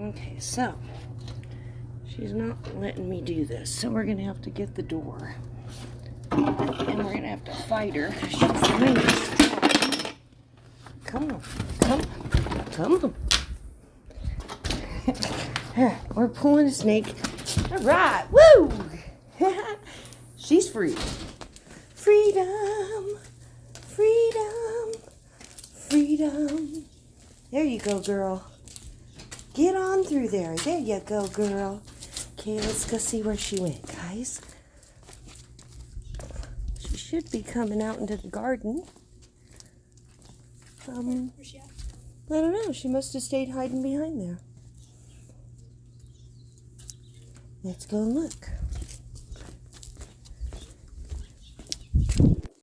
Okay, so she's not letting me do this, so we're gonna have to get the door, and we're gonna have to fight her. She's really strong. Come on, come on, come on. We're pulling a snake. All right, woo! She's free. Freedom, freedom, freedom. There you go, girl. Get on through there. There you go, girl. Okay, let's go see where she went, guys. She should be coming out into the garden. Where's she at? I don't know. She must have stayed hiding behind there. Let's go and look.